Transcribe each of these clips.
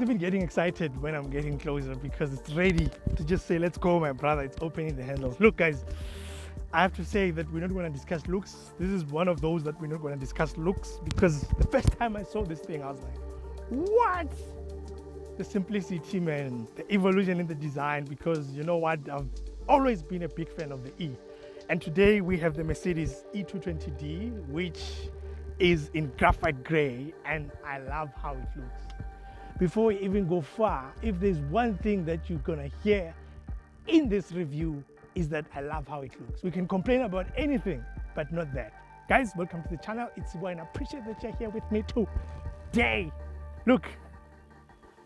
even getting excited when I'm getting closer because it's ready to just say, let's go, my brother. It's opening the handles. Look, guys, I have to say that we're not going to discuss looks. This is one of those that we're not going to discuss looks, because the first time I saw this thing, I was like, what? The simplicity, man, the evolution in the design, because you know what? I've always been a big fan of the E. And today we have the Mercedes E220d, which is in graphite gray, and I love how it looks. Before we even go far, if there's one thing that you're gonna hear in this review, is that I love how it looks. We can complain about anything, but not that. Guys, welcome to the channel. It's Ibo, and I appreciate that you're here with me today. Look,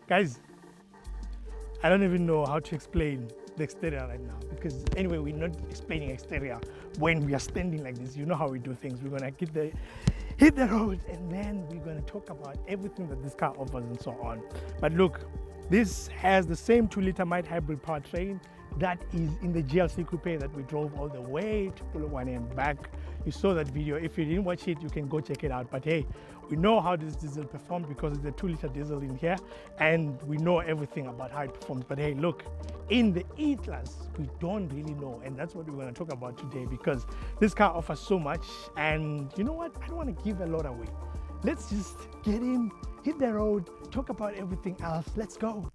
guys, I don't even know how to explain the exterior right now, because anyway, we're not explaining exterior when we are standing like this. You know how we do things. We're gonna hit the road, and then we're gonna talk about everything that this car offers and so on. But look, this has the same 2-liter mild hybrid powertrain that is in the GLC coupe that we drove all the way to Polokwane and back. You saw that video. If you didn't watch it, you can go check it out. But hey, we know how this diesel performs because it's a 2-liter diesel in here, and we know everything about how it performs. But hey, look, in the E-Class, we don't really know, and that's what we're going to talk about today, because this car offers so much. And you know what? I don't want to give a lot away. Let's just get in, hit the road, talk about everything else. Let's go.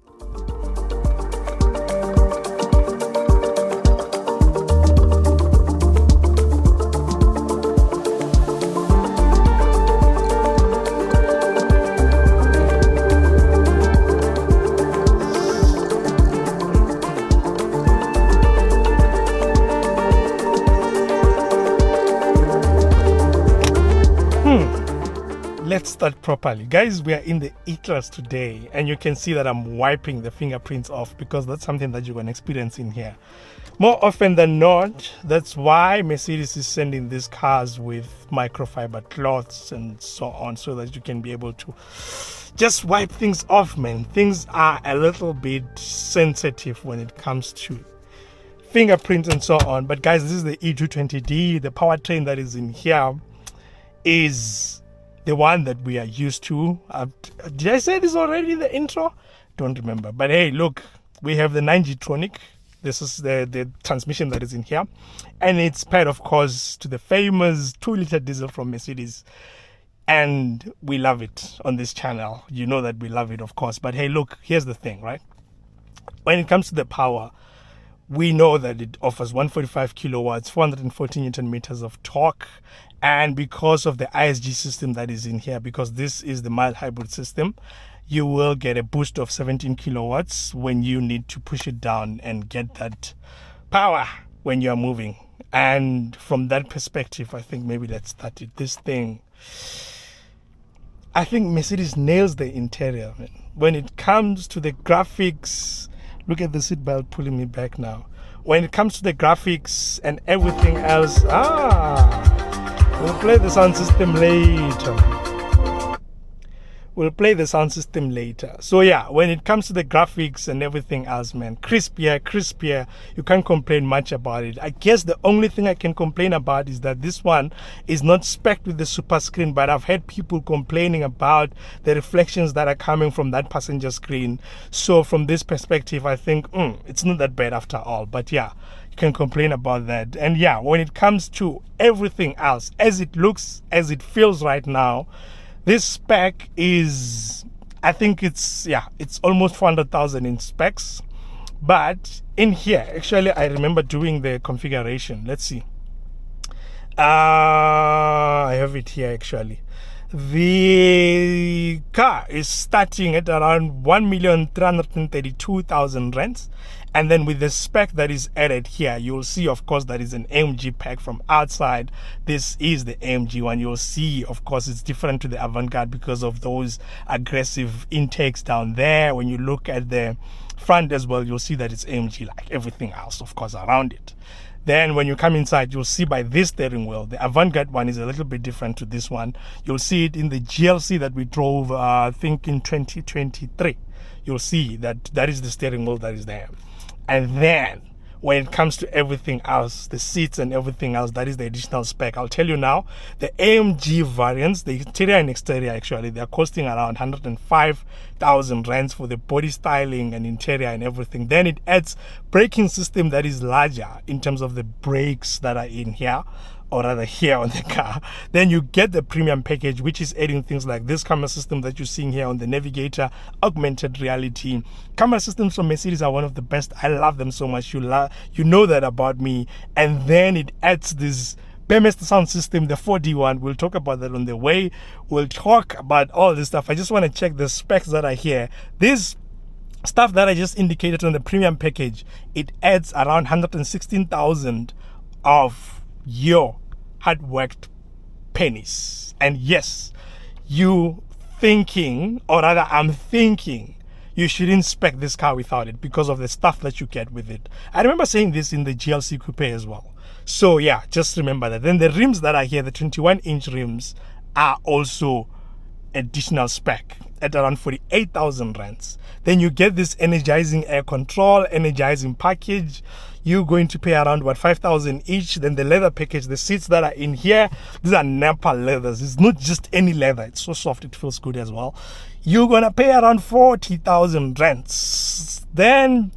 Let's start properly. Guys, we are in the E-Class today, and you can see that I'm wiping the fingerprints off, because that's something that you're going to experience in here more often than not. That's why Mercedes is sending these cars with microfiber cloths and so on, so that you can be able to just wipe things off, man. Things are a little bit sensitive when it comes to fingerprints and so on. But guys, this is the E220d. The powertrain that is in here is the one that we are used to. Did I say this already in the intro? Don't remember. But hey, look, we have the 9G-tronic. This is the transmission that is in here, and it's paired, of course, to the famous 2-liter diesel from Mercedes, and we love it on this channel. You know that we love it, of course. But hey, look, here's the thing, right? When it comes to the power, we know that it offers 145 kilowatts, 440 newton meters of torque. And because of the ISG system that is in here, because this is the mild hybrid system, you will get a boost of 17 kilowatts when you need to push it down and get that power when you are moving. And from that perspective, I think maybe let's start it. This thing, I think Mercedes nails the interior, man. When it comes to the graphics, look at the seatbelt pulling me back now. When it comes to the graphics and everything else, we'll play the sound system later. So yeah, when it comes to the graphics and everything else, man, crispier. You can't complain much about it. I guess the only thing I can complain about is that this one is not spec'd with the super screen, but I've had people complaining about the reflections that are coming from that passenger screen. So from this perspective, I think it's not that bad after all. But yeah, you can complain about that. And yeah, when it comes to everything else, as it looks, as it feels right now, this spec is, I think it's almost 400,000 in specs. But in here, actually, I remember doing the configuration. Let's see. I have it here, actually. The car is starting at around 1,332,000 rands. And then with the spec that is added here, you'll see, of course, that is an AMG pack from outside. This is the AMG one. You'll see, of course, it's different to the Avant-Garde because of those aggressive intakes down there. When you look at the front as well, you'll see that it's AMG like everything else, of course, around it. Then when you come inside, you'll see by this steering wheel, the Avant-Garde one is a little bit different to this one. You'll see it in the GLC that we drove, I think in 2023. You'll see that that is the steering wheel that is there. And then when it comes to everything else, the seats and everything else, that is the additional spec. I'll tell you now, the AMG variants, the interior and exterior actually, they're costing around 105,000 rands for the body styling and interior and everything. Then it adds braking system that is larger in terms of the brakes that are in here, or rather here on the car. Then you get the premium package, which is adding things like this camera system that you're seeing here on the navigator, augmented reality. Camera systems from Mercedes are one of the best. I love them so much. You know that about me. And then it adds this Burmester sound system, the 4D one. We'll talk about that on the way. We'll talk about all this stuff. I just want to check the specs that are here. This stuff that I just indicated on the premium package, it adds around 116,000 of your hard-worked pennies. And yes, you thinking, or rather I'm thinking, you shouldn't spec this car without it because of the stuff that you get with it. I remember saying this in the GLC Coupe as well. So yeah, just remember that. Then the rims that are here, the 21-inch rims, are also additional spec at around 48,000 rands. Then you get this energizing air control, energizing package. You're going to pay around 5,000 each. Then the leather package, the seats that are in here, these are Napa leathers. It's not just any leather, it's so soft, it feels good as well. You're gonna pay around 40,000 rands. Then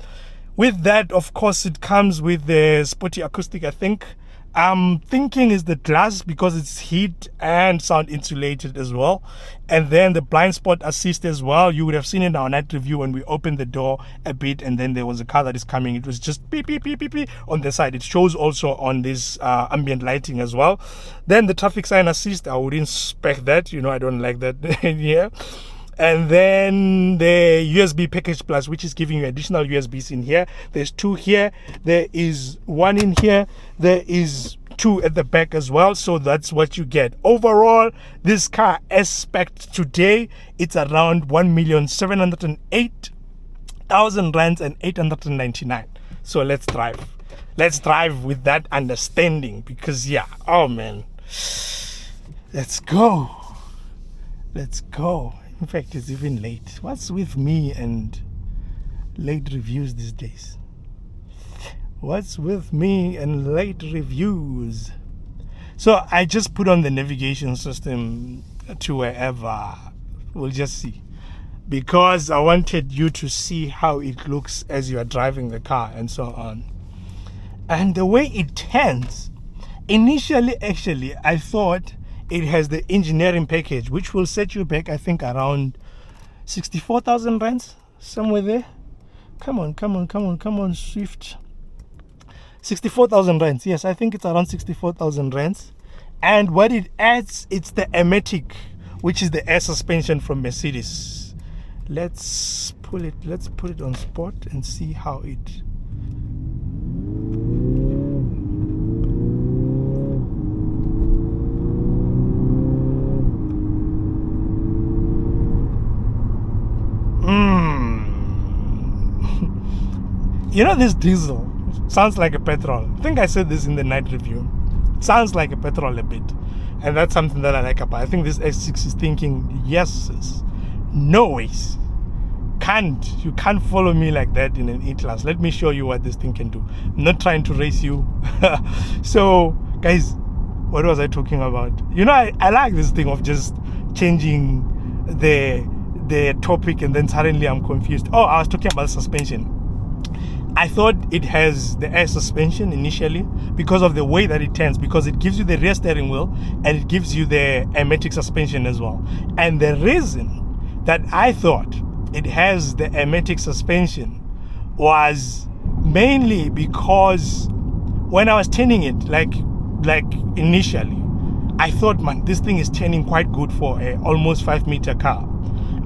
with that, of course, it comes with the sporty acoustic, I think. I'm thinking is the glass because it's heat and sound insulated as well. And then the blind spot assist as well. You would have seen it in our night review when we opened the door a bit and then there was a car that is coming. It was just beep, beep, beep, beep, beep on the side. It shows also on this ambient lighting as well. Then the traffic sign assist, I wouldn't spec that. You know, I don't like that in here. And then the USB package plus, which is giving you additional USBs in here. There's 2 here. There is 1 in here. There is 2 at the back as well. So that's what you get. Overall, this car as spec today, it's around 1,708,000 rands and 899. So let's drive. Let's drive with that understanding because yeah, oh man. Let's go. Let's go. In fact, it's even late. What's with me and late reviews these days? What's with me and late reviews? So I just put on the navigation system to wherever. We'll just see. Because I wanted you to see how it looks as you are driving the car and so on. And the way it turns, initially actually I thought it has the engineering package, which will set you back, I think, around 64,000 rands, somewhere there. Come on, come on, come on, come on, Swift. 64,000 rands. Yes, I think it's around 64,000 rands. And what it adds, it's the Amatic, which is the air suspension from Mercedes. Let's put it on sport and see how it. You know, this diesel sounds like a petrol. I think I said this in the night review. It sounds like a petrol a bit. And that's something that I like about it. I think this S6 is thinking, yes, no ways. You can't follow me like that in an E-Class. Let me show you what this thing can do. I'm not trying to race you. So, guys, what was I talking about? You know, I like this thing of just changing the topic and then suddenly I'm confused. Oh, I was talking about suspension. I thought it has the air suspension initially because of the way that it turns, because it gives you the rear steering wheel and it gives you the Amatic suspension as well. And the reason that I thought it has the Amatic suspension was mainly because when I was turning it, like initially, I thought, man, this thing is turning quite good for a almost 5-meter car.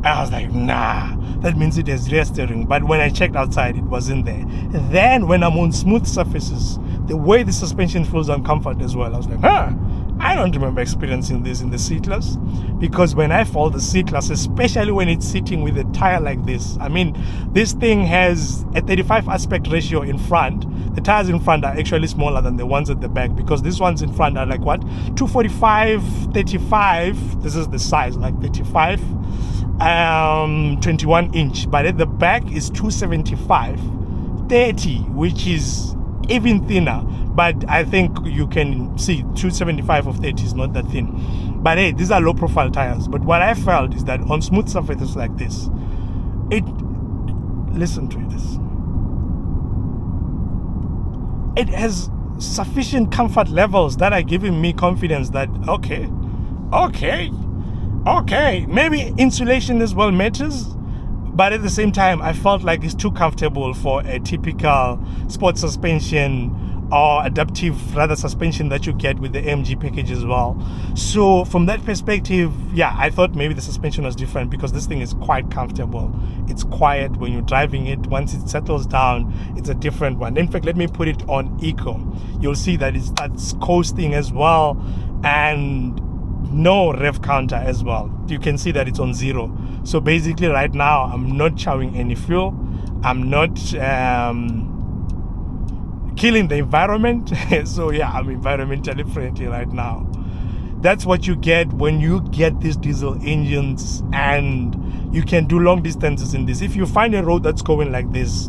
I was like, nah, that means it has rear steering. But when I checked outside, it wasn't there. Then when I'm on smooth surfaces, the way the suspension feels on comfort as well, I was like, I don't remember experiencing this in the C-Class. Because when I fall the C-Class, especially when it's sitting with a tire like this, I mean, this thing has a 35 aspect ratio in front. The tires in front are actually smaller than the ones at the back, because these ones in front are like what? 245, 35. This is the size, like 35. 21 inch, but at the back is 275 30, which is even thinner, but I think you can see 275 of 30 is not that thin. But hey, these are low profile tires. But what I felt is that on smooth surfaces like this, listen to this, it has sufficient comfort levels that are giving me confidence that okay, maybe insulation as well matters, but at the same time I felt like it's too comfortable for a typical sport suspension or adaptive rather suspension that you get with the AMG package as well. So from that perspective, yeah, I thought maybe the suspension was different, because this thing is quite comfortable. It's quiet when you're driving it. Once it settles down, it's a different one. In fact, let me put it on eco. You'll see that it starts coasting as well, and no rev counter as well. You can see that it's on 0. So basically right now I'm not chowing any fuel. I'm not killing the environment. So yeah, I'm environmentally friendly right now. That's what you get when you get these diesel engines, and you can do long distances in this. If you find a road that's going like this,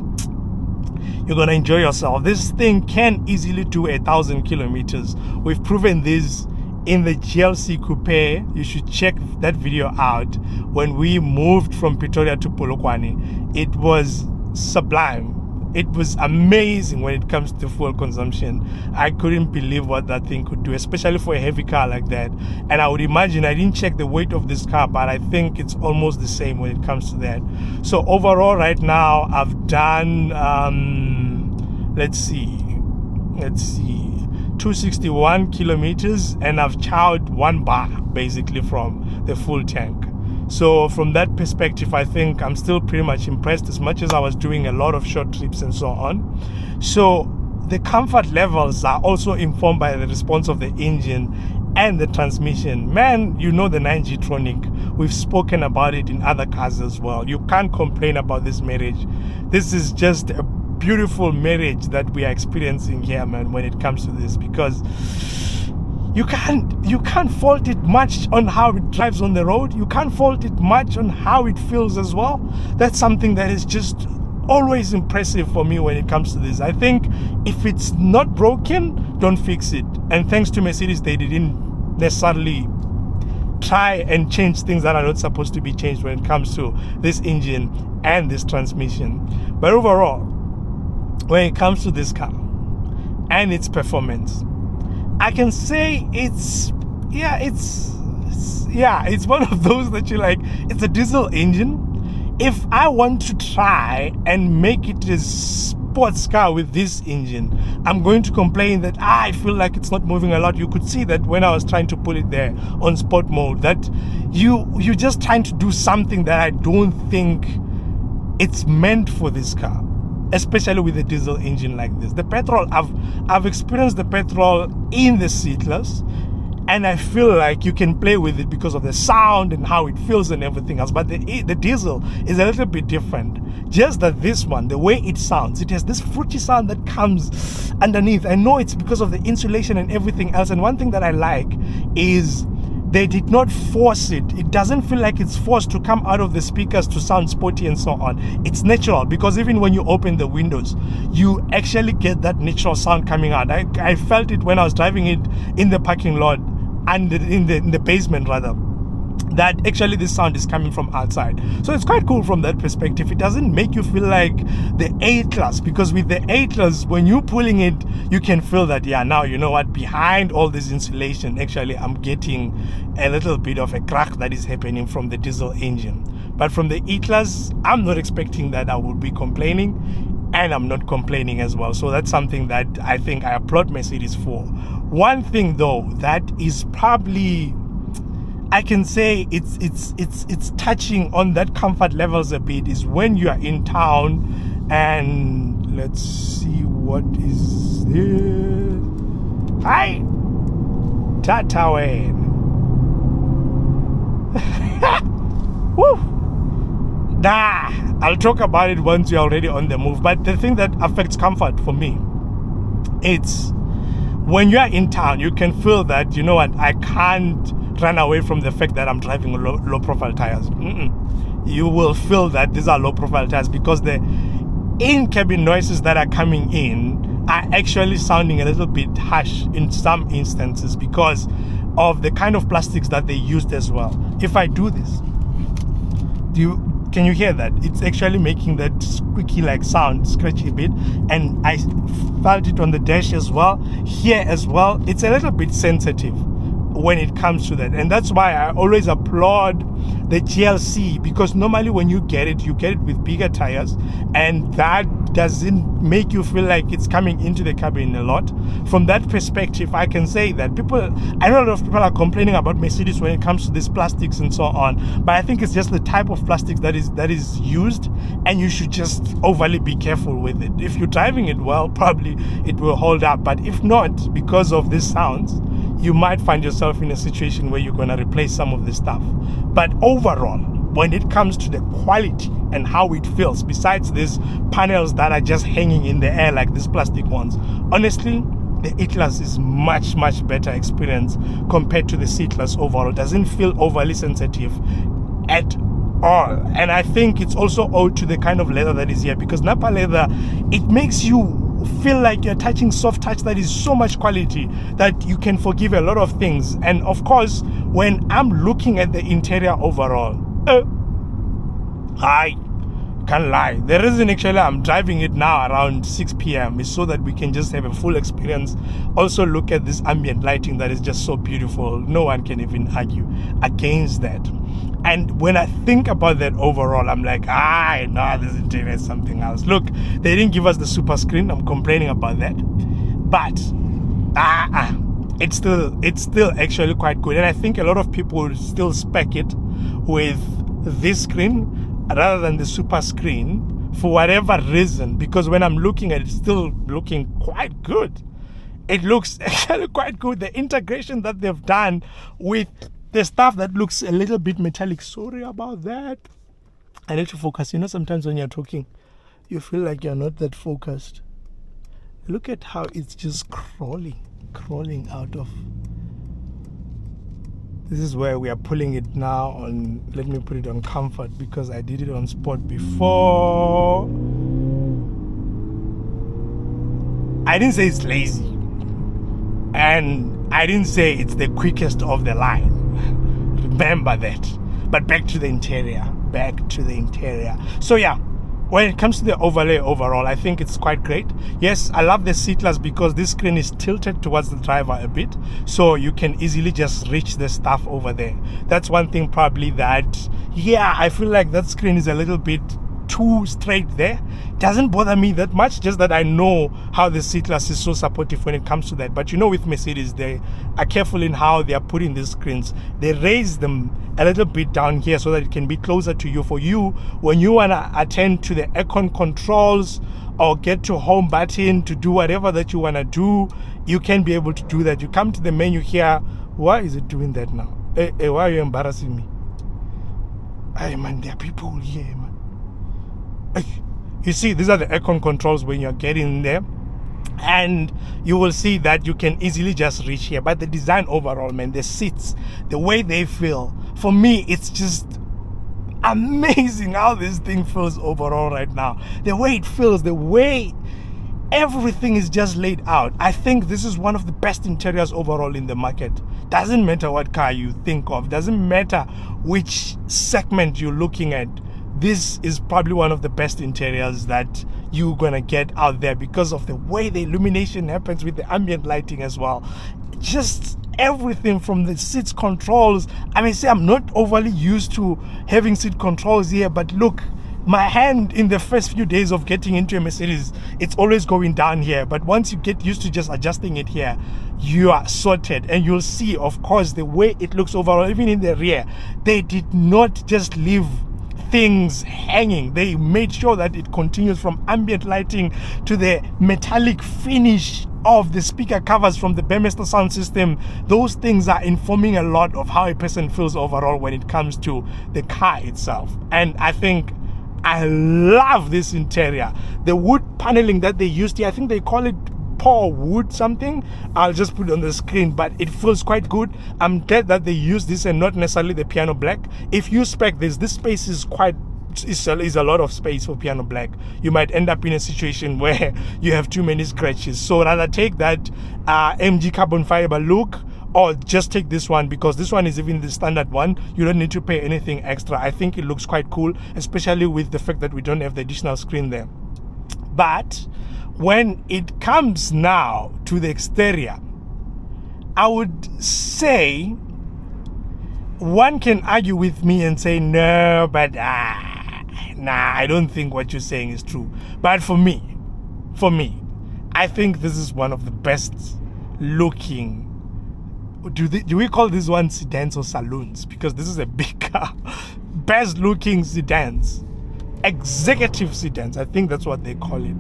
you're gonna enjoy yourself. This thing can easily do 1,000 kilometers. We've proven this in the GLC Coupe. You should check that video out. When we moved from Pretoria to Polokwane, it was sublime. It was amazing when it comes to fuel consumption. I couldn't believe what that thing could do, especially for a heavy car like that. And I would imagine, I didn't check the weight of this car, but I think it's almost the same when it comes to that. So overall right now I've done let's see 261 kilometers, and I've chowed 1 bar basically from the full tank. So from that perspective, I think I'm still pretty much impressed, as much as I was doing a lot of short trips and so on. So the comfort levels are also informed by the response of the engine and the transmission. Man, you know the 9G-tronic, we've spoken about it in other cars as well. You can't complain about this marriage. This is just a beautiful marriage that we are experiencing here, man, when it comes to this, because you can't fault it much on how it drives on the road. You can't fault it much on how it feels as well. That's something that is just always impressive for me when it comes to this. I think if it's not broken, don't fix it. And thanks to Mercedes, they didn't necessarily try and change things that are not supposed to be changed when it comes to this engine and this transmission. But overall, when it comes to this car and its performance, I can say it's one of those that you're like, it's a diesel engine. If I want to try and make it a sports car with this engine, I'm going to complain that I feel like it's not moving a lot. You could see that when I was trying to put it there on sport mode, that you're just trying to do something that I don't think it's meant for this car, especially with a diesel engine like this. The petrol, I've experienced the petrol in the C-Class, and I feel like you can play with it because of the sound and how it feels and everything else. But the diesel is a little bit different. Just that this one, the way it sounds, it has this fruity sound that comes underneath. I know it's because of the insulation and everything else. And one thing that I like is they did not force it. It doesn't feel like it's forced to come out of the speakers to sound sporty and so on. It's natural, because even when you open the windows, you actually get that natural sound coming out. I felt it when I was driving it in the parking lot and in the basement rather, that actually this sound is coming from outside. So it's quite cool from that perspective. It doesn't make you feel like the A-Class, because with the A-Class, when you're pulling it, you can feel that, yeah, now you know what, behind all this insulation, actually I'm getting a little bit of a crack that is happening from the diesel engine. But from the E-Class, I'm not expecting that I would be complaining, and I'm not complaining as well. So that's something that I think I applaud Mercedes for. One thing though that is probably, I can say it's touching on that comfort levels a bit, is when you are in town, and let's see what is there. Hi, Tatawen. Woo. Nah, I'll talk about it once you're already on the move. But the thing that affects comfort for me, it's when you're in town, you can feel that, you know what, I can't run away from the fact that I'm driving low profile tires. You will feel that these are low profile tires, because the in-cabin noises that are coming in are actually sounding a little bit harsh in some instances because of the kind of plastics that they used as well. If I do this, can you hear that? It's actually making that squeaky like sound, scratchy bit, and I felt it on the dash as well, here as well. It's a little bit sensitive when it comes to that, and that's why I always applaud the GLC, because normally when you get it with bigger tires, and that doesn't make you feel like it's coming into the cabin a lot. From that perspective, I can say that I know a lot of people are complaining about Mercedes when it comes to these plastics and so on, but I think it's just the type of plastics that is used, and you should just overly be careful with it. If you're driving it well, probably it will hold up, but if not, because of these sounds, you might find yourself in a situation where you're going to replace some of this stuff. But overall, when it comes to the quality and how it feels, besides these panels that are just hanging in the air like these plastic ones, honestly, the E-Class is much better experience compared to the C-Class overall. It doesn't feel overly sensitive at all, and I think it's also owed to the kind of leather that is here, because Napa leather, it makes you feel like you're touching soft touch that is so much quality that you can forgive a lot of things. And of course, when I'm looking at the interior overall, I can't lie, the reason actually I'm driving it now around 6 p.m. is so that we can just have a full experience. Also look at this ambient lighting that is just so beautiful. No one can even argue against that. And when I think about that overall, I'm like, no, this interior is something else. Look, they didn't give us the super screen. I'm complaining about that. But it's still actually quite good. And I think a lot of people still spec it with this screen rather than the super screen for whatever reason. Because when I'm looking at it, it's still looking quite good. It looks actually quite good. The integration that they've done with the stuff that looks a little bit metallic. Sorry about that. I need to focus. You know, sometimes when you're talking, you feel like you're not that focused. Look at how it's just crawling out of. This is where we are pulling it now on. Let me put it on comfort, because I did it on sport before. I didn't say it's lazy, and I didn't say it's the quickest of the line. Remember that. But back to the interior. So yeah, when it comes to the overlay overall, I think it's quite great. Yes, I love the C-Class because this screen is tilted towards the driver a bit, so you can easily just reach the stuff over there. That's one thing probably that, yeah, I feel like that screen is a little bit too straight there. Doesn't bother me that much, just that I know how the C-Class is so supportive when it comes to that. But you know, with Mercedes, they are careful in how they are putting these screens. They raise them a little bit down here so that it can be closer to you. For you, when you want to attend to the aircon controls or get to home button to do whatever that you want to do, you can be able to do that. You come to the menu here. Why is it doing that now? Hey, why are you embarrassing me? Hey man, there are people here, man. You see, these are the aircon controls when you're getting there, and you will see that you can easily just reach here. But the design overall, man, the seats, the way they feel, for me, it's just amazing how this thing feels overall right now. The way it feels, the way everything is just laid out. I think this is one of the best interiors overall in the market. Doesn't matter what car you think of, doesn't matter which segment you're looking at. This is probably one of the best interiors that you're gonna get out there, because of the way the illumination happens with the ambient lighting as well. Just everything from the seats controls. I may say I'm not overly used to having seat controls here, but look, my hand in the first few days of getting into a Mercedes, it's always going down here. But once you get used to just adjusting it here, you are sorted. And you'll see, of course, the way it looks overall, even in the rear, they did not just leave things hanging. They made sure that it continues from ambient lighting to the metallic finish of the speaker covers from the Burmester sound system. Those things are informing a lot of how a person feels overall when it comes to the car itself. And I think I love this interior. The wood paneling that they used here, I think they call it paw wood something. I'll just put it on the screen, but it feels quite good. I'm glad that they use this and not necessarily the piano black. If you spec this space is quite is a lot of space for piano black. You might end up in a situation where you have too many scratches. So rather take that AMG carbon fiber look, or just take this one, because this one is even the standard one. You don't need to pay anything extra. I think it looks quite cool, especially with the fact that we don't have the additional screen there. But when it comes now to the exterior, I would say one can argue with me and say, no, but nah, I don't think what you're saying is true. But for me, I think this is one of the best looking, do we call this one sedans or saloons? Because this is a big car. Best looking sedans, executive sedans, I think that's what they call it,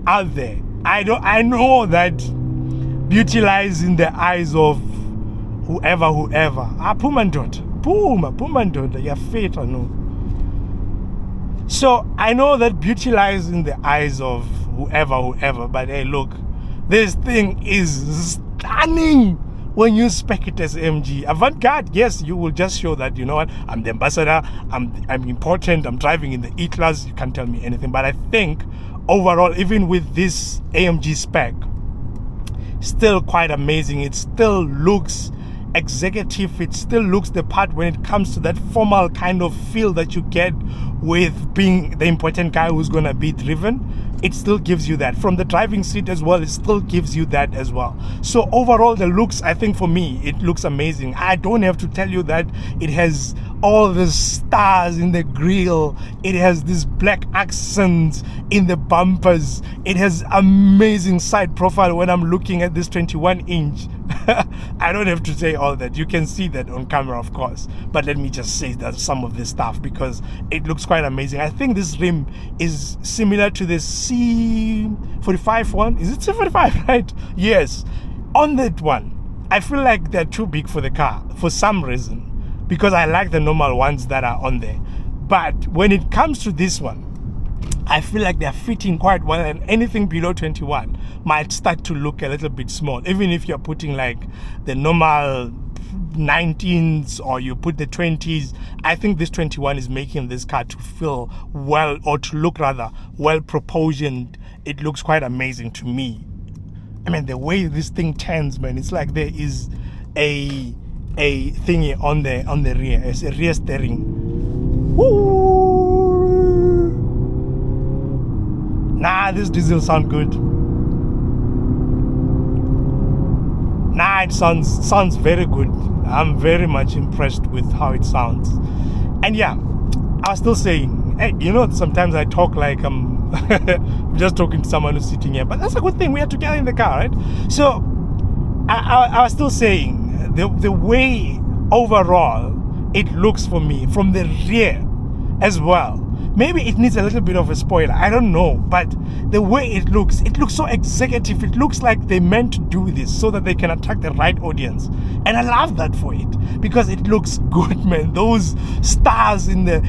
out there. I know that beauty lies in the eyes of whoever. Puma you're fit or no. So I know that beauty lies in the eyes of whoever, but hey, look, this thing is stunning. When you spec it as AMG avant-garde, yes, you will just show that, you know what, I'm the ambassador, I'm important, I'm driving in the E-class, you can't tell me anything. But I think overall, even with this AMG spec, still quite amazing. It still looks executive, it still looks the part when it comes to that formal kind of feel that you get with being the important guy who's gonna be driven. It still gives you that. From the driving seat as well, it still gives you that as well. So overall, the looks, I think for me, it looks amazing. I don't have to tell you that it has all the stars in the grille. It has this black accents in the bumpers. It has amazing side profile when I'm looking at this 21-inch. I don't have to say all that. You can see that on camera, of course. But let me just say that some of this stuff, because it looks quite amazing. I think this rim is similar to the C45 one. Is it C45, right? Yes. On that one, I feel like they're too big for the car for some reason, because I like the normal ones that are on there. But when it comes to this one, I feel like they're fitting quite well, and anything below 21 might start to look a little bit small. Even if you're putting like the normal 19s or you put the 20s, I think this 21 is making this car to feel well, or to look rather well proportioned. It looks quite amazing to me. I mean, the way this thing turns, man, it's like there is a thingy on the rear. It's a rear steering. Woo! Nah, this diesel sound good. Nah, it sounds very good. I'm very much impressed with how it sounds. And yeah, I was still saying, hey, you know, sometimes I talk like I'm just talking to someone who's sitting here, but that's a good thing. We are together in the car, right? So I was still saying the way overall it looks for me from the rear as well. Maybe it needs a little bit of a spoiler, I don't know, but the way it looks so executive. It looks like they meant to do this so that they can attract the right audience, and I love that for it, because it looks good, man. Those stars in the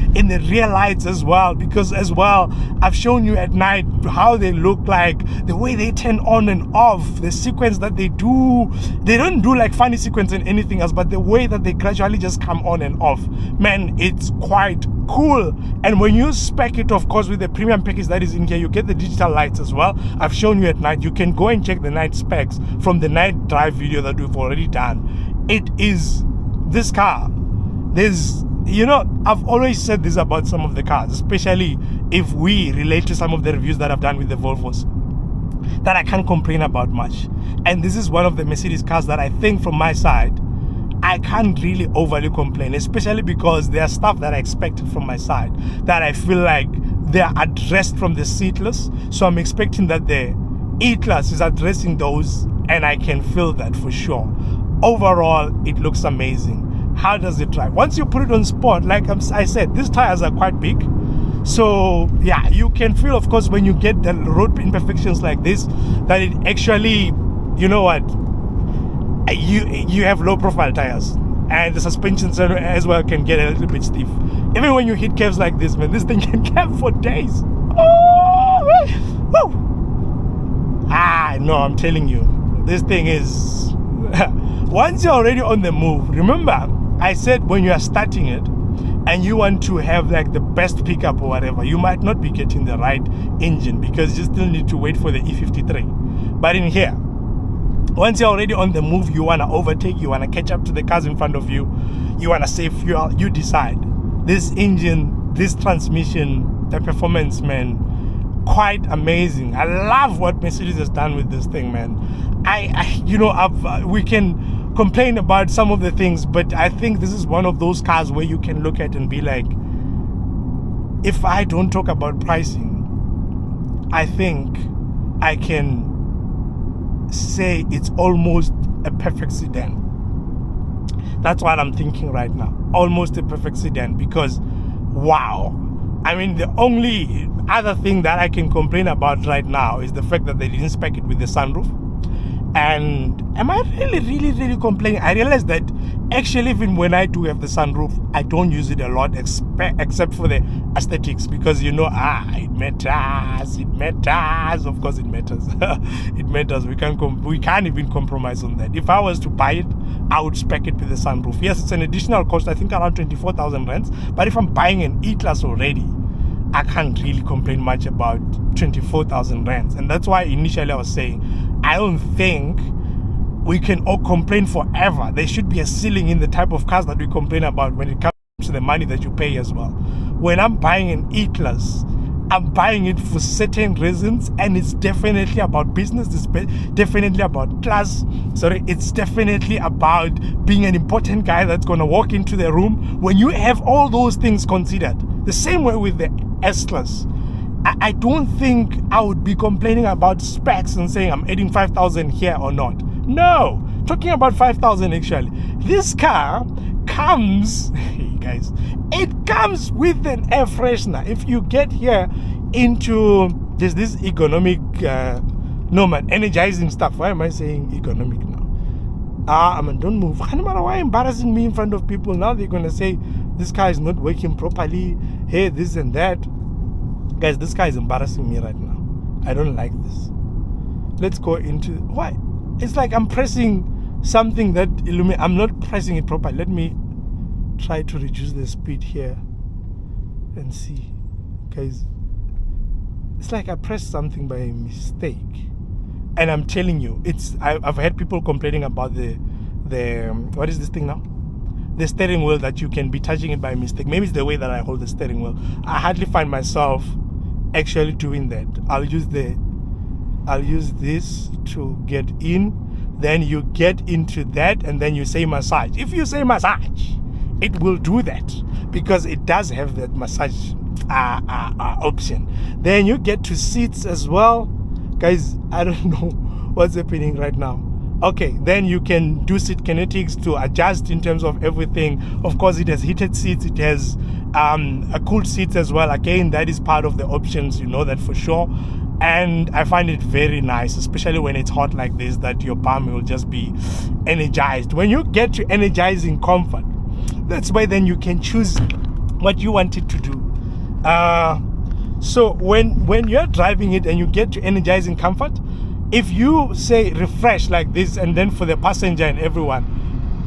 rear lights as well, because as well, I've shown you at night how they look like, the way they turn on and off, the sequence that they do. They don't do like funny sequence and anything else, but the way that they gradually just come on and off, man, it's quite cool. And when you spec it, of course, with the premium package that is in here, you get the digital lights as well. I've shown you at night. You can go and check the night specs from the night drive video that we've already done. It is this car. There's, you know, I've always said this about some of the cars, especially if we relate to some of the reviews that I've done with the Volvos, that I can't complain about much. And this is one of the Mercedes cars that I think, from my side, I can't really overly complain, especially because there's stuff that I expected from my side that I feel like they're addressed from the seatless. So I'm expecting that the E-Class is addressing those, and I can feel that for sure. Overall, it looks amazing. How does it drive? Once you put it on sport, like I said, these tires are quite big. So yeah, you can feel, of course, when you get the road imperfections like this, that it actually, you know what, you have low profile tires, and the suspension as well can get a little bit stiff. Even when you hit curves like this, man, this thing can curve for days. Oh, woo. No, I'm telling you, this thing is once you're already on the move. Remember, I said when you are starting it, and you want to have like the best pickup or whatever, you might not be getting the right engine because you still need to wait for the E53. But in here, once you're already on the move, you want to overtake, you want to catch up to the cars in front of you, you want to save fuel, you decide. This engine, this transmission, the performance, man, quite amazing. I love what Mercedes has done with this thing, man. We can complain about some of the things, but I think this is one of those cars where you can look at and be like, if I don't talk about pricing, I think I can say it's almost a perfect sedan. That's what I'm thinking right now. Almost a perfect sedan, because wow. I mean, the only other thing that I can complain about right now is the fact that they didn't spec it with the sunroof. And am I really complaining? I realized that actually even when I do have the sunroof, I don't use it a lot except for the aesthetics, because it matters. Of course it matters. It matters. We can't even compromise on that. If I was to buy it, I would spec it with the sunroof. Yes, it's an additional cost, I think around 24,000 rands, but if I'm buying an E-Class already, I can't really complain much about 24,000 rands. And that's why initially I was saying, I don't think we can all complain forever. There should be a ceiling in the type of cars that we complain about when it comes to the money that you pay as well. When I'm buying an E-Class, I'm buying it for certain reasons, and it's definitely about business, it's definitely about class, it's definitely about being an important guy that's going to walk into the room. When you have all those things considered, the same way with the S-Class, I don't think I would be complaining about specs and saying I'm adding 5,000 here or not. No, talking about 5,000 actually. This car comes, hey guys, it comes with an air freshener. If you get here into this economic, energizing stuff. Why am I saying economic now? Don't move. No matter why embarrassing me in front of people. Now they're going to say this car is not working properly. Hey, this and that. Guys, this car is embarrassing me right now. I don't like this. Let's go into... Why? It's like I'm pressing something that... I'm not pressing it properly. Let me try to reduce the speed here and see. Guys, it's like I pressed something by mistake. And I'm telling you, I've had people complaining about the what is this thing now? The steering wheel, that you can be touching it by mistake. Maybe it's the way that I hold the steering wheel. I hardly find myself actually doing that. I'll use this to get in, then you get into that, and then you say massage. If you say massage, it will do that because it does have that massage option. Then you get to seats as well. Guys, I don't know what's happening right now. Okay, then you can do seat kinetics to adjust in terms of everything. Of course, it has heated seats, it has a cooled seats as well. Again, that is part of the options, you know that for sure. And I find it very nice, especially when it's hot like this, that your bum will just be energized. When you get to energizing comfort, that's why then you can choose what you want it to do. So when you're driving it and you get to energizing comfort, if you say refresh like this, and then for the passenger and everyone,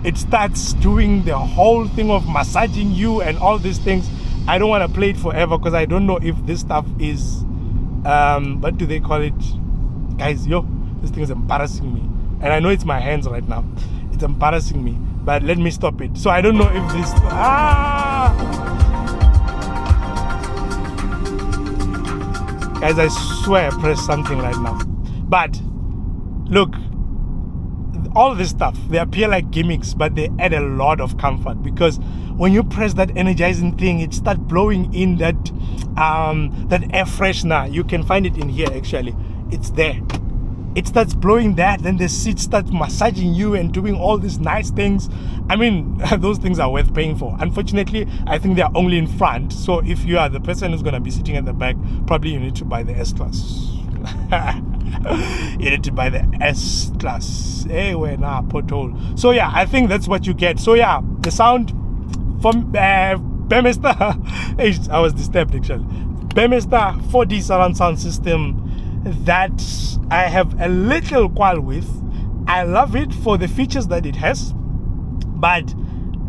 it starts doing the whole thing of massaging you and all these things. I don't want to play it forever because I don't know if this stuff is what do they call it, guys? This thing is embarrassing me, and I know it's my hands right now. It's embarrassing me, but let me stop it. So I don't know if this guys, I swear I pressed something right now. But look, all this stuff, they appear like gimmicks, but they add a lot of comfort, because when you press that energizing thing, it starts blowing in that air freshener. You can find it in here actually. It's there. It starts blowing that, then the seat starts massaging you and doing all these nice things. I mean, those things are worth paying for. Unfortunately, I think they're only in front. So if you are the person who's going to be sitting at the back, probably you need to buy the S-Class. You need to buy the S-Class. Hey, we're now pothole. So yeah, I think that's what you get. So yeah, the sound from Burmester. I was disturbed actually. Burmester 4D surround sound system that I have a little quarrel with. I love it for the features that it has, but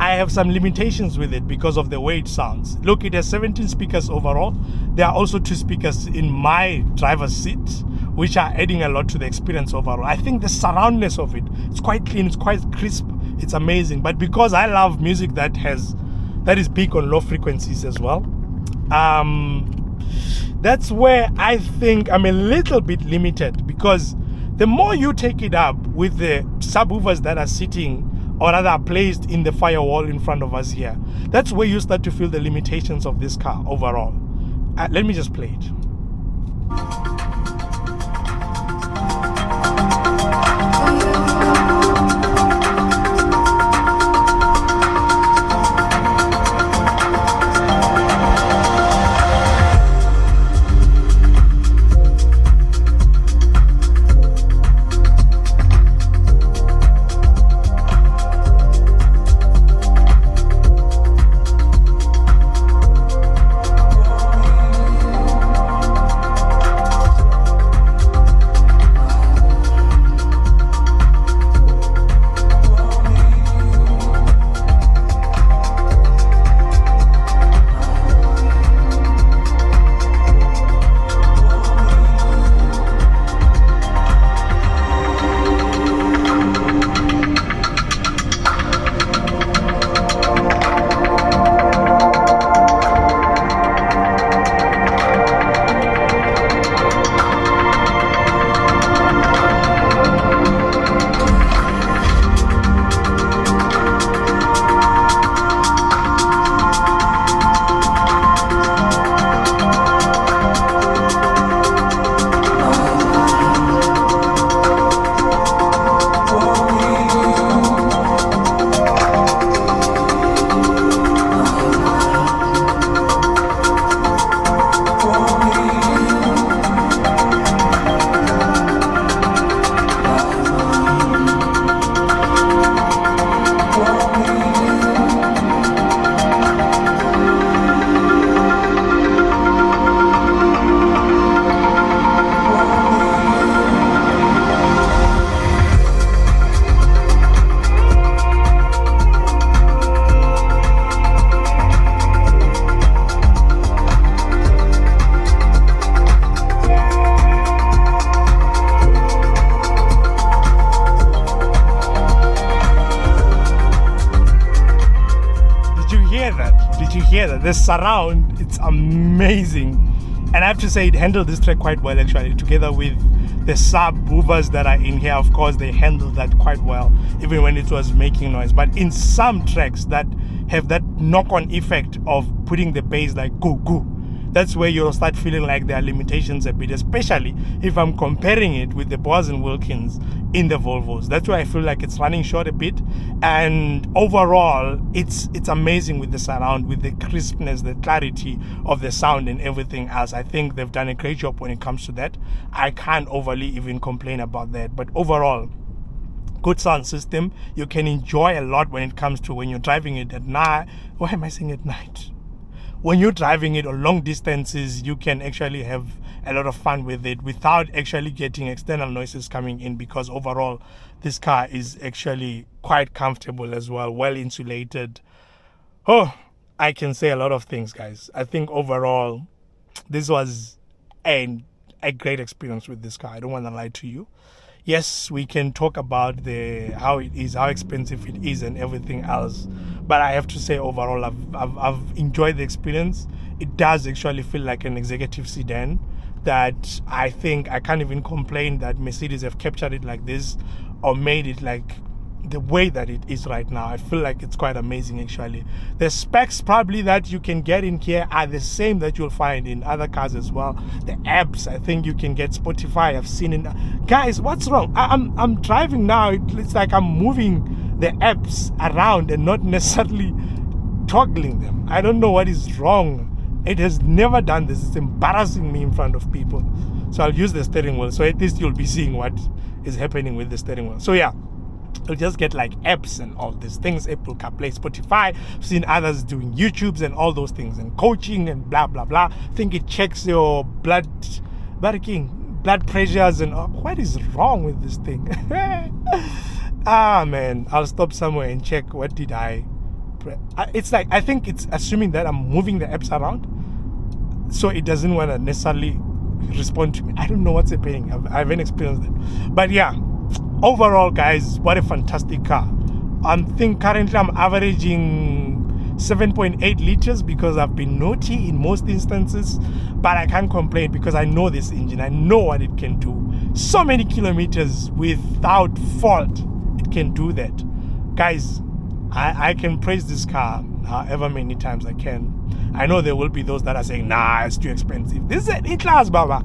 I have some limitations with it because of the way it sounds. Look, it has 17 speakers overall. There are also 2 speakers in my driver's seat, which are adding a lot to the experience overall. I think the surroundness of it, it's quite clean, it's quite crisp, it's amazing. But because I love music that is big on low frequencies as well, that's where I think I'm a little bit limited, because the more you take it up with the subwoofers that are sitting, or rather are placed in the firewall in front of us here, that's where you start to feel the limitations of this car overall. Let me just play it. The surround, it's amazing, and I have to say it handled this track quite well actually, together with the subwoofers that are in here. Of course, they handled that quite well, even when it was making noise. But in some tracks that have that knock-on effect of putting the bass like go go, that's where you'll start feeling like there are limitations a bit, especially if I'm comparing it with the Bose and Wilkins in the Volvos. That's where I feel like it's running short a bit. And overall, it's amazing with the surround, with the crispness, the clarity of the sound and everything else. I think they've done a great job when it comes to that. I can't overly even complain about that. But overall, good sound system. You can enjoy a lot when it comes to when you're driving it at night. Why am I saying at night? When you're driving it on long distances, you can actually have a lot of fun with it without actually getting external noises coming in, because overall this car is actually quite comfortable as well, well insulated. Oh, I can say a lot of things, guys. I think overall this was a great experience with this car. I don't want to lie to you. Yes, we can talk about how it is, how expensive it is and everything else, but I have to say overall I've enjoyed the experience. It does actually feel like an executive sedan that I think I can't even complain that Mercedes have captured it like this or made it like the way that it is right now. I feel like it's quite amazing actually. The specs probably that you can get in here are the same that you'll find in other cars as well. The apps, I think you can get Spotify. I've seen it. Guys, what's wrong? I'm driving now. It's like I'm moving the apps around and not necessarily toggling them. I don't know what is wrong. It has never done this. It's embarrassing me in front of people. So I'll use the steering wheel, so at least you'll be seeing what is happening with the steering wheel. So yeah, you'll just get like apps and all these things, Apple CarPlay, Spotify. I've seen others doing YouTubes and all those things, and coaching and blah blah blah. I think it checks your blood pressures and what is wrong with this thing? Ah man, I'll stop somewhere and check what did I software. It's like, I think it's assuming that I'm moving the apps around, so it doesn't want to necessarily respond to me. I don't know what's happening. I haven't experienced it. But yeah, overall, guys, what a fantastic car. I think currently I'm averaging 7.8 liters because I've been naughty in most instances, but I can't complain because I know this engine. I know what it can do. So many kilometers without fault, it can do that. Guys, I can praise this car however many times I can. I know there will be those that are saying, nah, it's too expensive. This is an E-Class, Baba.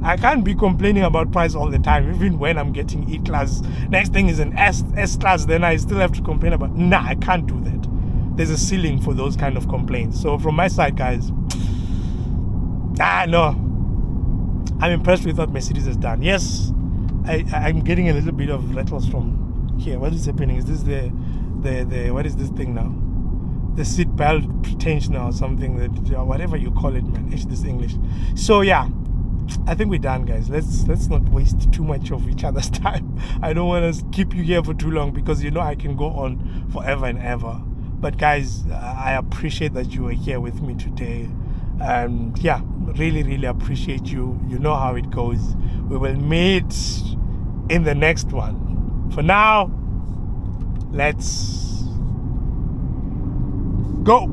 I can't be complaining about price all the time, even when I'm getting E-Class. Next thing is an S-Class, then I still have to complain about, nah, I can't do that. There's a ceiling for those kind of complaints. So from my side, guys, no, I'm impressed with what Mercedes has done. Yes, I'm getting a little bit of rattles from here. What is happening? Is this the what is this thing now? The seat belt pretension or something, that whatever you call it, man. It's this English. So yeah, I think we're done, guys. Let's not waste too much of each other's time. I don't want to keep you here for too long because you know I can go on forever and ever. But guys, I appreciate that you were here with me today. And yeah, really appreciate you. You know how it goes. We will meet in the next one. For now, let's go.